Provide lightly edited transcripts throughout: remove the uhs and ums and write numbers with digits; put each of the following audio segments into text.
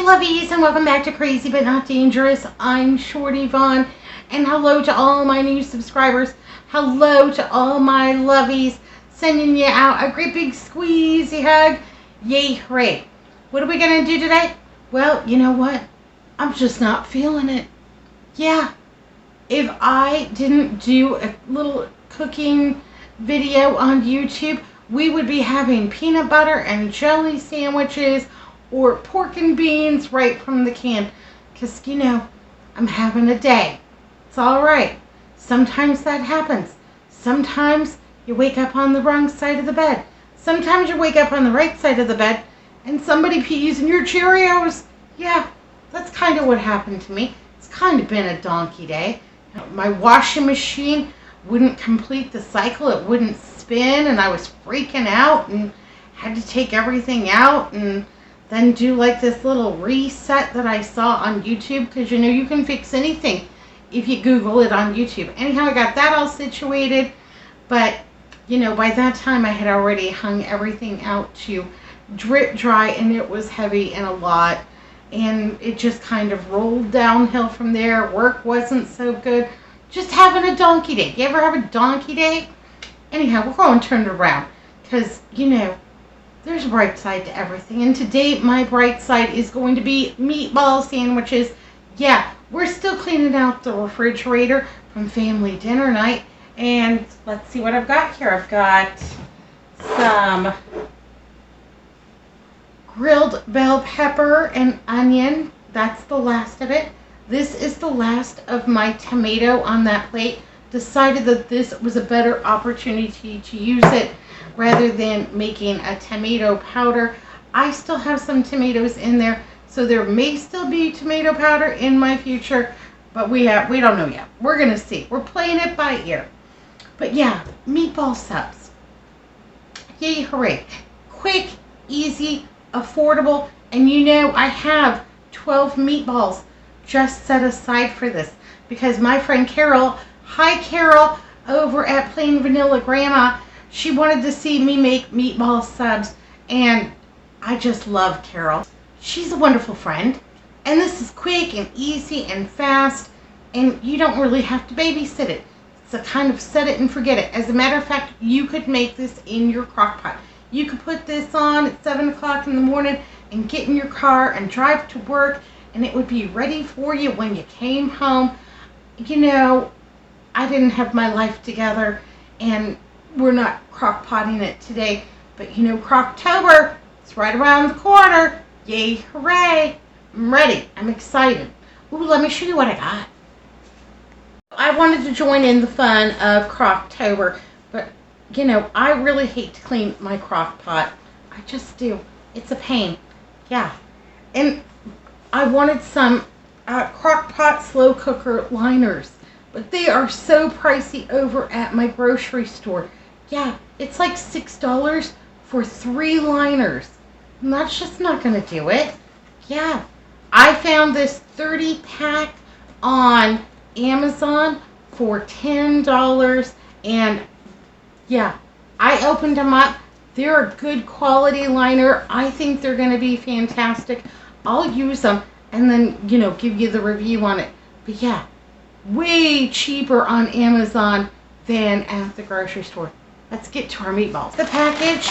lovies, and welcome back to Crazy But Not Dangerous. I'm Shorty Vaughn, and hello to all my new subscribers. Hello to all my lovies. Sending you out a great big squeezy hug. Yay, hooray. What are we going to do today? Well, you know what? I'm just not feeling it. Yeah, if I didn't do a little cooking video on YouTube, we would be having peanut butter and jelly sandwiches or pork and beans right from the can. Because, you know, I'm having a day. It's alright. Sometimes that happens. Sometimes you wake up on the wrong side of the bed. Sometimes you wake up on the right side of the bed and somebody pees in your Cheerios. Yeah, that's kind of what happened to me. It's kind of been a donkey day. My washing machine wouldn't complete the cycle. It wouldn't spin, and I was freaking out and had to take everything out and then do like this little reset that I saw on YouTube, because you know you can fix anything if you Google it on YouTube. Anyhow, I got that all situated, but you know, by that time I had already hung everything out to drip dry, and it was heavy and a lot, and it just kind of rolled downhill from there. Work wasn't so good. Just having a donkey day. You ever have a donkey day? Anyhow, we're going to turn it around, because, you know, there's a bright side to everything. And today, my bright side is going to be meatball sandwiches. Yeah, we're still cleaning out the refrigerator from family dinner night. And let's see what I've got here. I've got some grilled bell pepper and onion. That's the last of it. This is the last of my tomato on that plate. Decided that this was a better opportunity to use it rather than making a tomato powder. I still have some tomatoes in there, so there may still be tomato powder in my future, but we don't know yet. We're gonna see. We're playing it by ear. But yeah, meatball subs. Yay, hooray. Quick, easy, affordable, and you know I have 12 meatballs just set aside for this, because my friend Carol, hi Carol, over at Plain Vanilla Grandma, she wanted to see me make meatball subs, and I just love Carol. She's a wonderful friend, and this is quick and easy and fast, and you don't really have to babysit it. It's a kind of set it and forget it. As a matter of fact, you could make this in your crock pot. You could put this on at 7 o'clock in the morning and get in your car and drive to work, and it would be ready for you when you came home. You know, I didn't have my life together, and we're not crock potting it today, but you know, Crocktober, it's right around the corner. Yay, hooray. I'm ready. I'm excited. Ooh, let me show you what I got. I wanted to join in the fun of Crocktober, but you know, I really hate to clean my crock pot. I just do. It's a pain. Yeah. And I wanted some crock pot slow cooker liners, but they are so pricey over at my grocery store. Yeah, it's like $6 for 3 liners. And that's just not going to do it. Yeah. I found this 30 pack on Amazon for $10, and yeah, I opened them up. They're a good quality liner. I think they're going to be fantastic. I'll use them and then, you know, give you the review on it. But yeah, way cheaper on Amazon than at the grocery store. Let's get to our meatballs. The package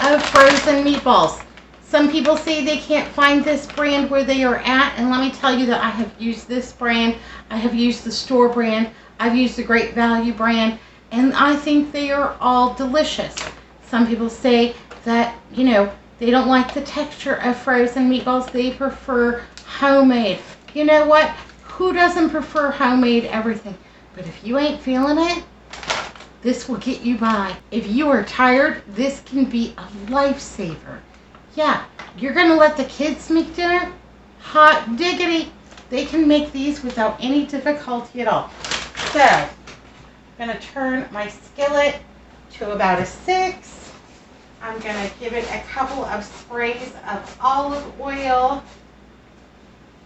of frozen meatballs. Some people say they can't find this brand where they are at, and let me tell you that I have used this brand. I have used the store brand. I've used the Great Value brand, and I think they are all delicious. Some people say that, you know, they don't like the texture of frozen meatballs. They prefer homemade. You know what? Who doesn't prefer homemade everything? But if you ain't feeling it, this will get you by. If you are tired, this can be a lifesaver. Yeah, you're going to let the kids make dinner? Hot diggity. They can make these without any difficulty at all. So, I'm going to turn my skillet to about a 6. I'm going to give it a couple of sprays of olive oil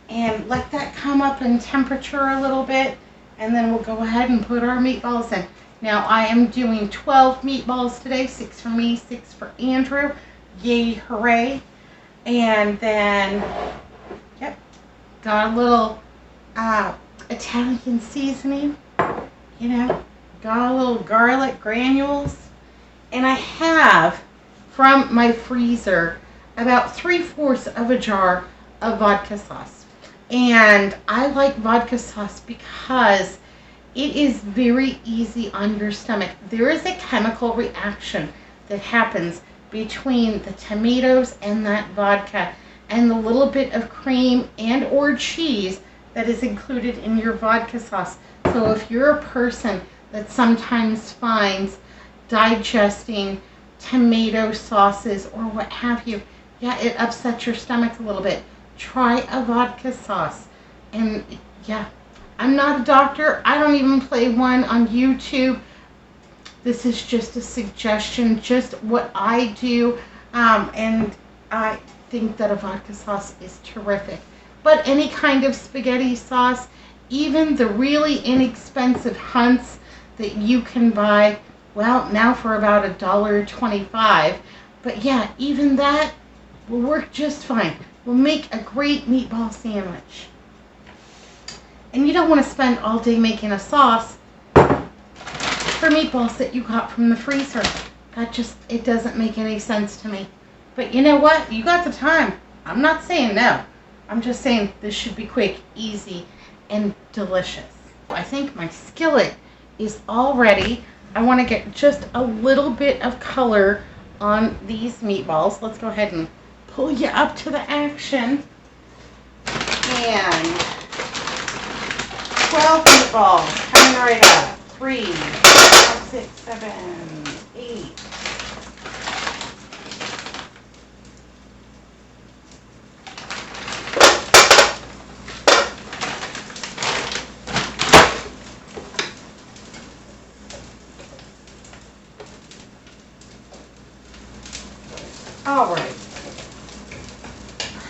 and let that come up in temperature a little bit, and then we'll go ahead and put our meatballs in. Now, I am doing 12 meatballs today, 6 for me, 6 for Andrew. Yay, hooray. And then, got a little Italian seasoning, you know, got a little garlic granules, and I have from my freezer about 3/4 of a jar of vodka sauce. And I like vodka sauce because it is very easy on your stomach. There is a chemical reaction that happens between the tomatoes and that vodka and the little bit of cream and or cheese that is included in your vodka sauce. So if you're a person that sometimes finds digesting tomato sauces or what have you, yeah, it upsets your stomach a little bit, try a vodka sauce. And yeah, I'm not a doctor. I don't even play one on YouTube. This is just a suggestion, just what I do. And I think that a vodka sauce is terrific. But any kind of spaghetti sauce, even the really inexpensive Hunts that you can buy, well, now for about $1.25. But yeah, even that will work just fine. Will make a great meatball sandwich. And you don't want to spend all day making a sauce for meatballs that you got from the freezer. It doesn't make any sense to me. But you know what? You got the time. I'm not saying no. I'm just saying this should be quick, easy, and delicious. I think my skillet is all ready. I want to get just a little bit of color on these meatballs. Let's go ahead and pull you up to the action. And 12 meatballs coming right up. 3, 4, 6, 7, 8. All right.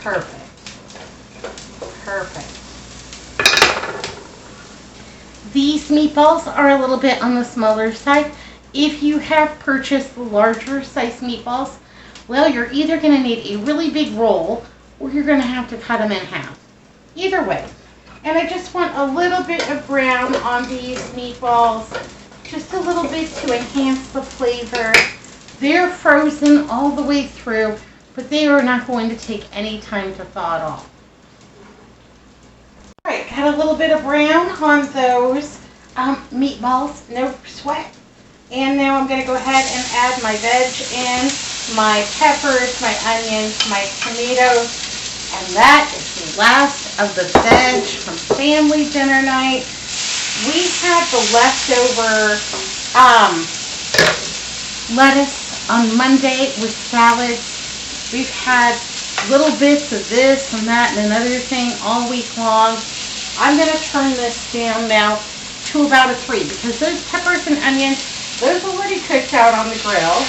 Perfect. Perfect. These meatballs are a little bit on the smaller side. If you have purchased the larger size meatballs, well, you're either going to need a really big roll or you're going to have to cut them in half. Either way. And I just want a little bit of brown on these meatballs, just a little bit to enhance the flavor. They're frozen all the way through, but they are not going to take any time to thaw at all. All right, got a little bit of brown on those meatballs, no sweat. And now I'm going to go ahead and add my veg in, my peppers, my onions, my tomatoes. And that is the last of the veg from family dinner night. We had the leftover lettuce on Monday with salads. We've had little bits of this and that and another thing all week long. I'm going to turn this down now to about a 3 because those peppers and onions, those already cooked out on the grill.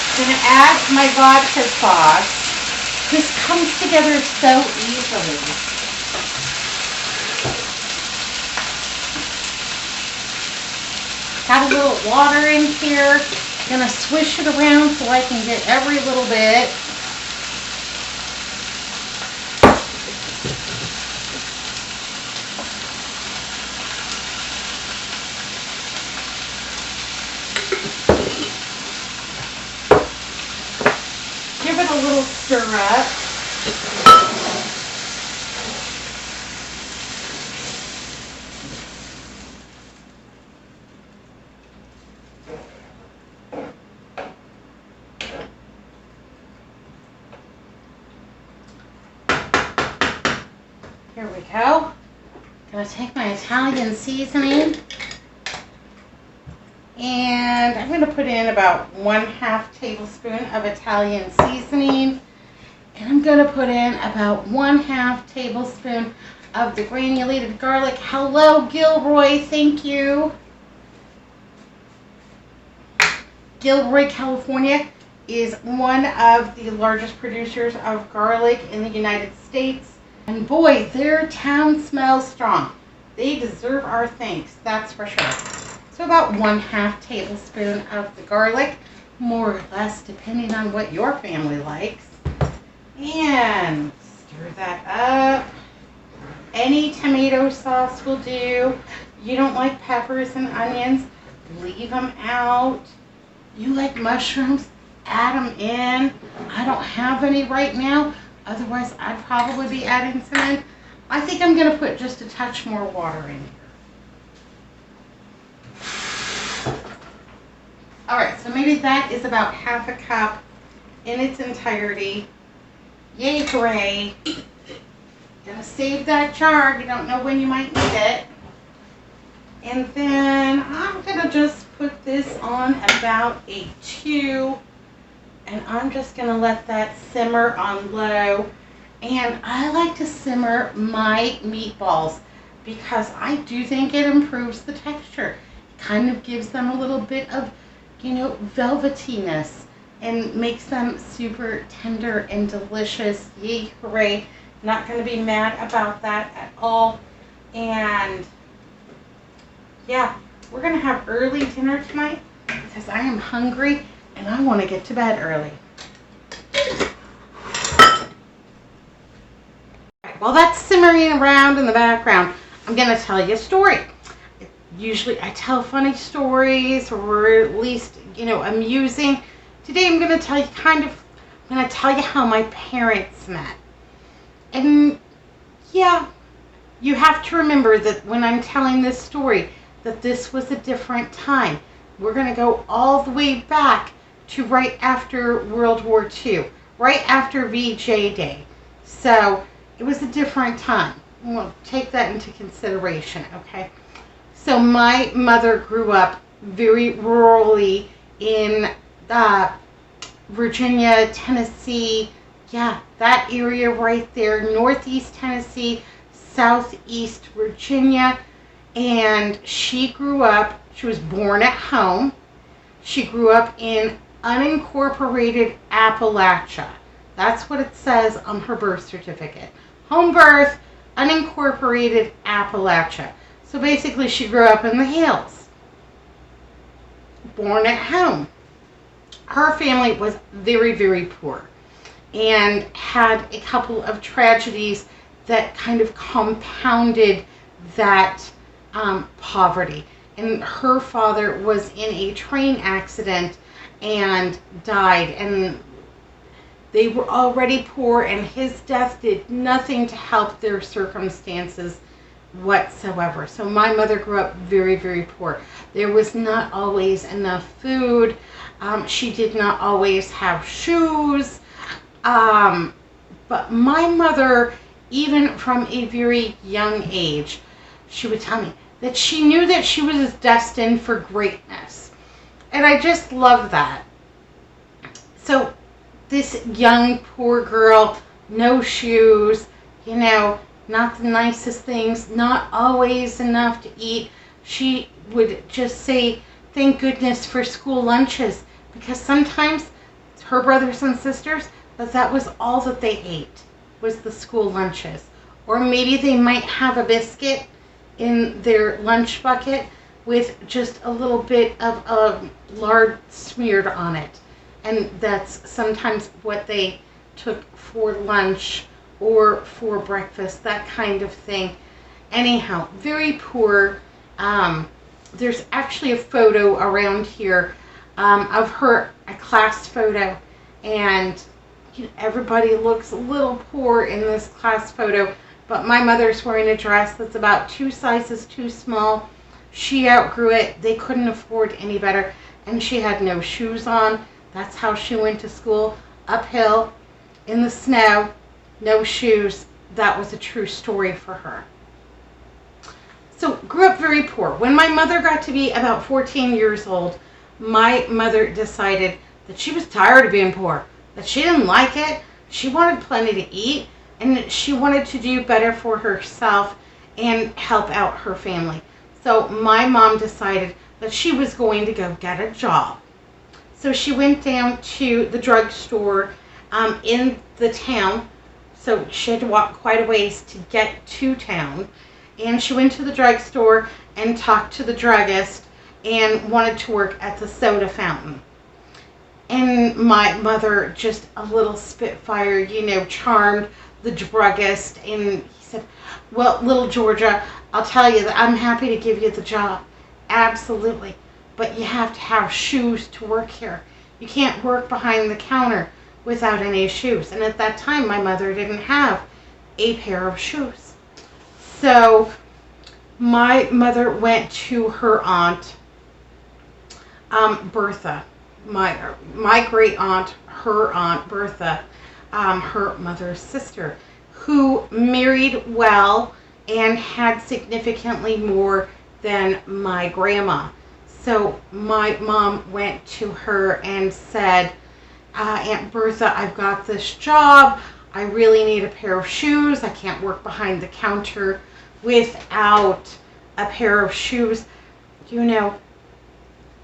I'm going to add my vodka sauce. This comes together so easily. Got a little water in here. Gonna swish it around so I can get every little bit. Give it a little stir up. Here we go. Gonna take my Italian seasoning and I'm gonna put in about 1/2 tablespoon of Italian seasoning, and I'm gonna put in about 1/2 tablespoon of the granulated garlic. Hello, Gilroy, thank you. Gilroy, California is one of the largest producers of garlic in the United States. And boy, their town smells strong. They deserve our thanks, that's for sure. So about 1/2 tablespoon of the garlic, more or less, depending on what your family likes. And that up. Any tomato sauce will do. You don't like peppers and onions, leave them out. You like mushrooms, add them in. I don't have any right now, otherwise I'd probably be adding some in. I think I'm going to put just a touch more water in here. Alright, so maybe that is about half a cup in its entirety. Yay, hooray. Gonna save that jar. You don't know when you might need it. And then I'm gonna just put this on about a 2. And I'm just gonna let that simmer on low. And I like to simmer my meatballs because I do think it improves the texture. It kind of gives them a little bit of, velvetyness and makes them super tender and delicious. Yay, hooray. Not going to be mad about that at all. And yeah, we're going to have early dinner tonight because I am hungry and I want to get to bed early. While that's simmering around in the background, I'm going to tell you a story. Usually I tell funny stories, or at least, amusing. Today I'm going to tell you how my parents met. And yeah, you have to remember that when I'm telling this story, that this was a different time. We're going to go all the way back to right after World War II, right after VJ Day. So it was a different time. We'll take that into consideration, okay? So my mother grew up very rurally in Virginia, Tennessee, yeah, that area right there, Northeast Tennessee, Southeast Virginia. And she was born at home. She grew up in unincorporated Appalachia. That's what it says on her birth certificate. Home birth, unincorporated Appalachia. So basically she grew up in the hills. Born at home. Her family was very, very poor and had a couple of tragedies that kind of compounded that poverty. And her father was in a train accident and died, and they were already poor, and his death did nothing to help their circumstances whatsoever. So my mother grew up very, very poor. There was not always enough food. She did not always have shoes. But my mother, even from a very young age, she would tell me that she knew that she was destined for greatness. And I just love that. So this young poor girl, no shoes, not the nicest things, not always enough to eat. She would just say, thank goodness for school lunches, because sometimes her brothers and sisters, that was all that they ate, was the school lunches. Or maybe they might have a biscuit in their lunch bucket with just a little bit of lard smeared on it. And that's sometimes what they took for lunch or for breakfast, that kind of thing. Anyhow, very poor. There's actually a photo around here of her, a class photo, and everybody looks a little poor in this class photo, but my mother's wearing a dress that's about 2 sizes too small. She outgrew it. They couldn't afford any better, and she had no shoes on. That's how she went to school, uphill, in the snow, no shoes. That was a true story for her. So, grew up very poor. When my mother got to be about 14 years old, my mother decided that she was tired of being poor, that she didn't like it, she wanted plenty to eat, and she wanted to do better for herself and help out her family. So my mom decided that she was going to go get a job. So she went down to the drugstore in the town. So she had to walk quite a ways to get to town. And she went to the drugstore and talked to the druggist and wanted to work at the soda fountain. And my mother, just a little spitfire, charmed the druggist, and he said, well, little Georgia, I'll tell you that I'm happy to give you the job. Absolutely. But you have to have shoes to work here. You can't work behind the counter without any shoes. And at that time, my mother didn't have a pair of shoes. So my mother went to her aunt, Bertha, my great aunt, her aunt Bertha, her mother's sister, who married well and had significantly more than my grandma. So my mom went to her and said, Aunt Bertha, I've got this job. I really need a pair of shoes. I can't work behind the counter without a pair of shoes. You know,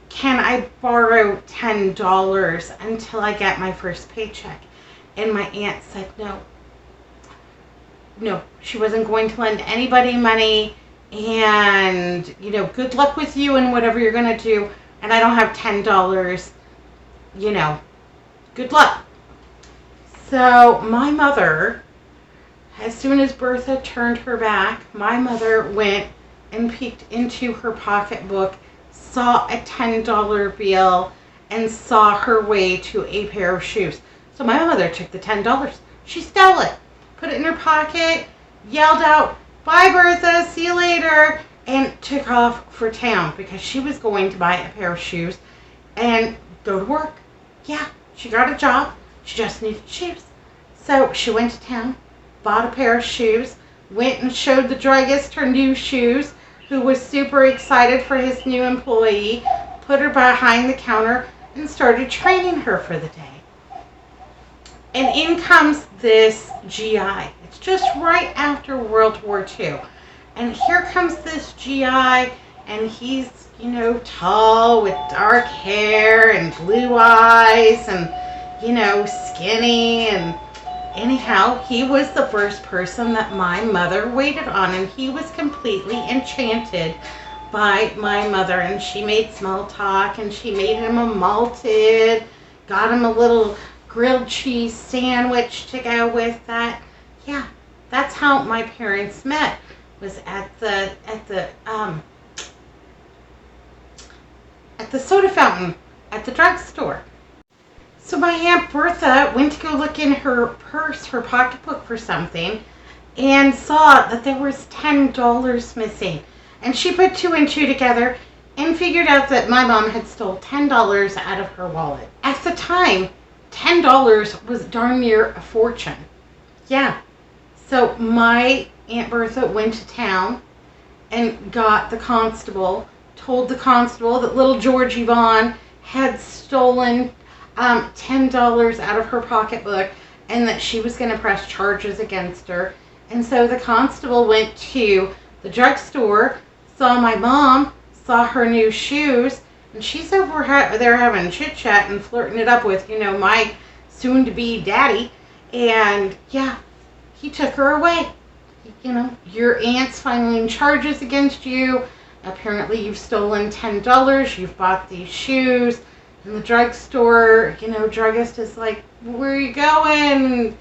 can I borrow $10 until I get my first paycheck? And my aunt said no. No, she wasn't going to lend anybody money, and, you know, good luck with you and whatever you're going to do, and I don't have $10, you know, good luck. So my mother, as soon as Bertha turned her back, my mother went and peeked into her pocketbook, saw a $10 bill, and saw her way to a pair of shoes. So my mother took the $10. She stole it, put it in her pocket, yelled out, "Bye, Bertha, see you later," and took off for town because she was going to buy a pair of shoes and go to work. Yeah, she got a job. She just needed shoes. So she went to town, bought a pair of shoes, went and showed the druggist her new shoes, who was super excited for his new employee, put her behind the counter, and started training her for the day. And in comes this GI. It's just right after World War II. And here comes this GI, and he's, you know, tall with dark hair and blue eyes and, you know, skinny. And anyhow, he was the first person that my mother waited on, and he was completely enchanted by my mother. And she made small talk, and she made him a malted, got him a little grilled cheese sandwich to go with that. Yeah, that's how my parents met, was at the soda fountain at the drugstore. So my Aunt Bertha went to go look in her purse, her pocketbook for something, and saw that there was $10 missing. And she put two and two together and figured out that my mom had stole $10 out of her wallet. At the time, $10 was darn near a fortune. Yeah. So my Aunt Bertha went to town and got the constable, told the constable that little George Yvonne had stolen $10 out of her pocketbook and that she was going to press charges against her. And so the constable went to the drugstore, saw my mom, saw her new shoes, and she's over there having chit-chat and flirting it up with, you know, my soon-to-be daddy. And, yeah, he took her away. You know, your aunt's filing charges against you. Apparently you've stolen $10. You've bought these shoes. In the drugstore, you know, druggist is like, where are you going?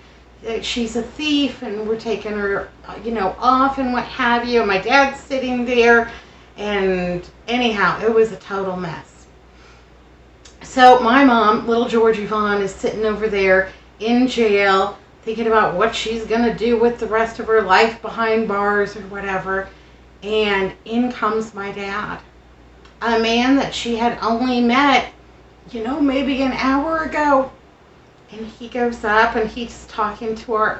She's a thief, and we're taking her, you know, off and what have you. And my dad's sitting there. And anyhow, it was a total mess. So my mom, little George Yvonne, is sitting over there in jail, thinking about what she's going to do with the rest of her life behind bars or whatever. And in comes my dad, a man that she had only met, you know, maybe an hour ago. And he goes up and he's talking to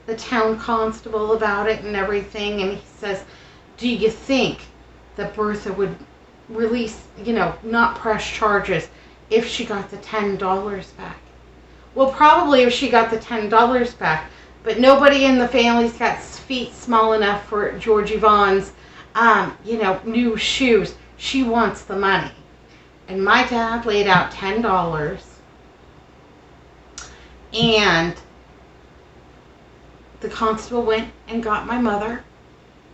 the town constable about it and everything. And he says, do you think that Bertha would release, you know, not press charges if she got the $10 back? Well, probably if she got the $10 back, but nobody in the family's got feet small enough for George Yvonne's, you know, new shoes. She wants the money. And my dad laid out $10, and the constable went and got my mother,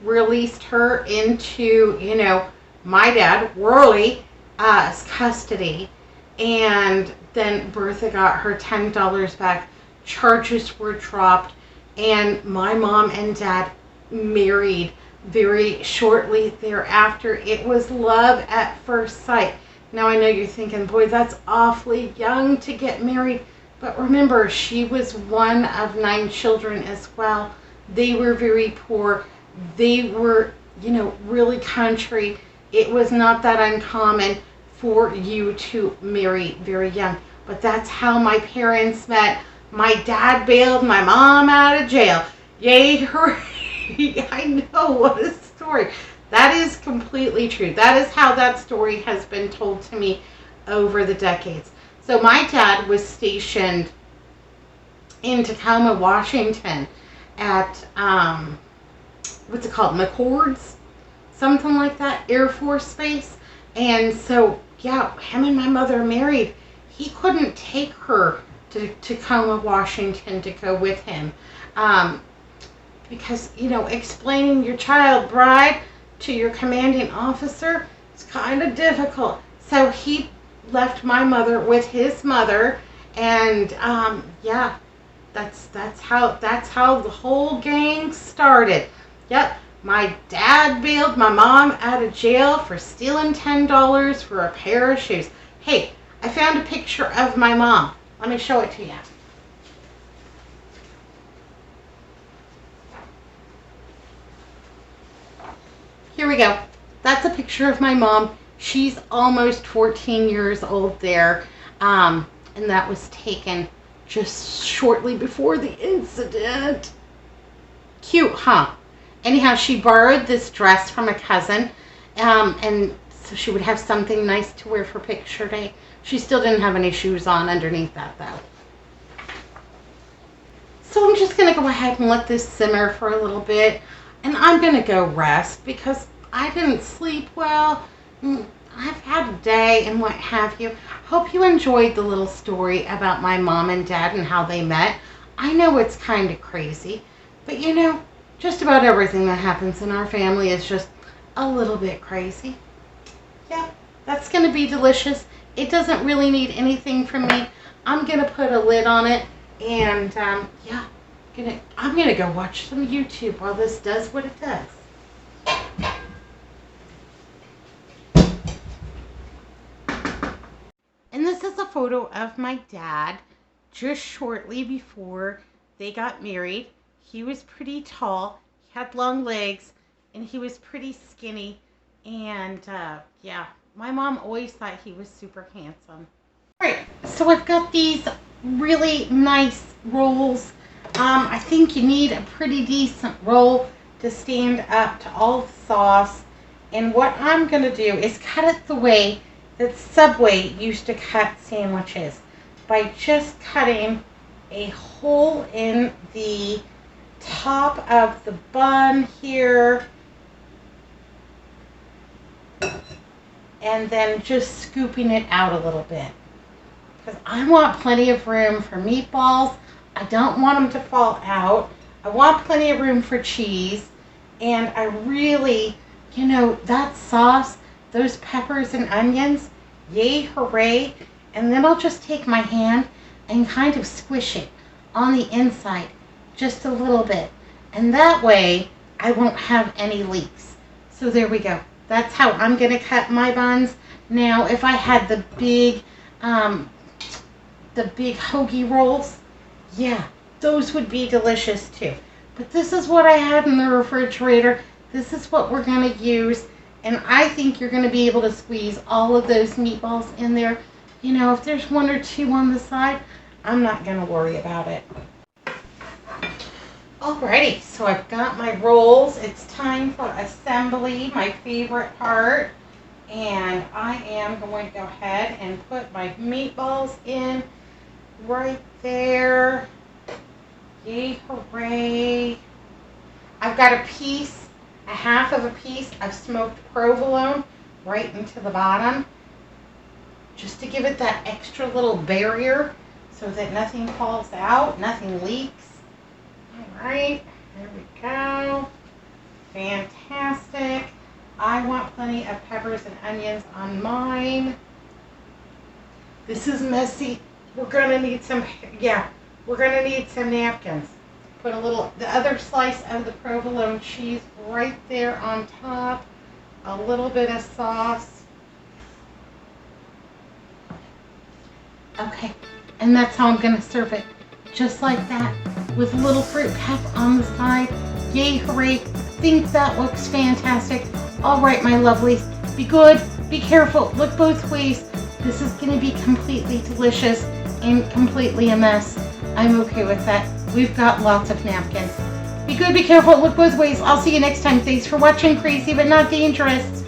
released her into, you know, my dad, Worley's custody, and then Bertha got her $10 back. Charges were dropped, And my mom and dad married very shortly thereafter. It was love at first sight. Now I know you're thinking, boy, that's awfully young to get married. But remember, she was one of 9 children as well. They were very poor. They were, really country. It was not that uncommon for you to marry very young. But that's how my parents met. My dad bailed my mom out of jail. Yay, hooray. I know, what a story. That is completely true. That is how that story has been told to me over the decades. So my dad was stationed in Tacoma, Washington at, what's it called, McCord's? Something like that, Air Force Base. And so, yeah, him and my mother married. He couldn't take her to Tacoma, Washington to go with him. Because, explaining your child bride to your commanding officer is kind of difficult. So he left my mother with his mother, and yeah, that's how the whole gang started. Yep, my dad bailed my mom out of jail for stealing $10 for a pair of shoes. Hey, I found a picture of my mom. Let me show it to you. Here we go. That's a picture of my mom. She's almost 14 years old there. And that was taken just shortly before the incident. Cute, huh? Anyhow, she borrowed this dress from a cousin. And so she would have something nice to wear for picture day. She still didn't have any shoes on underneath that, though. So I'm just going to go ahead and let this simmer for a little bit. And I'm going to go rest because I didn't sleep well. I've had a day and what have you. Hope you enjoyed the little story about my mom and dad and how they met. I know it's kind of crazy, but just about everything that happens in our family is just a little bit crazy. Yeah, that's going to be delicious. It doesn't really need anything from me. I'm going to put a lid on it, and yeah, I'm going to go watch some YouTube while this does what it does. And this is a photo of my dad just shortly before they got married. He was pretty tall, he had long legs, and he was pretty skinny. And yeah, my mom always thought he was super handsome. Alright, so I've got these really nice rolls. I think you need a pretty decent roll to stand up to all the sauce. And what I'm going to do is cut it the way that Subway used to cut sandwiches, by just cutting a hole in the top of the bun here, and then just scooping it out a little bit. Because I want plenty of room for meatballs. I don't want them to fall out. I want plenty of room for cheese. And I really, that sauce, those peppers and onions, yay, hooray. And then I'll just take my hand and kind of squish it on the inside just a little bit. And that way I won't have any leaks. So there we go. That's how I'm going to cut my buns. Now, if I had the big hoagie rolls, yeah, those would be delicious too. But this is what I had in the refrigerator. This is what we're going to use. And I think you're going to be able to squeeze all of those meatballs in there. If there's 1 or 2 on the side, I'm not going to worry about it. Alrighty, so I've got my rolls. It's time for assembly, my favorite part. And I am going to go ahead and put my meatballs in right there. Yay, hooray. I've got a half of a piece of smoked provolone right into the bottom, just to give it that extra little barrier so that nothing falls out, nothing leaks. Alright, there we go. Fantastic. I want plenty of peppers and onions on mine. This is messy. We're going to need some napkins. put the other slice of the provolone cheese right there on top. A little bit of sauce. Okay, and that's how I'm gonna serve it. Just like that, with a little fruit cap on the side. Yay, hooray, think that looks fantastic. All right, my lovelies, be good, be careful, look both ways. This is gonna be completely delicious and completely a mess. I'm okay with that. We've got lots of napkins. Be good, be careful, look both ways. I'll see you next time. Thanks for watching Crazy But Not Dangerous.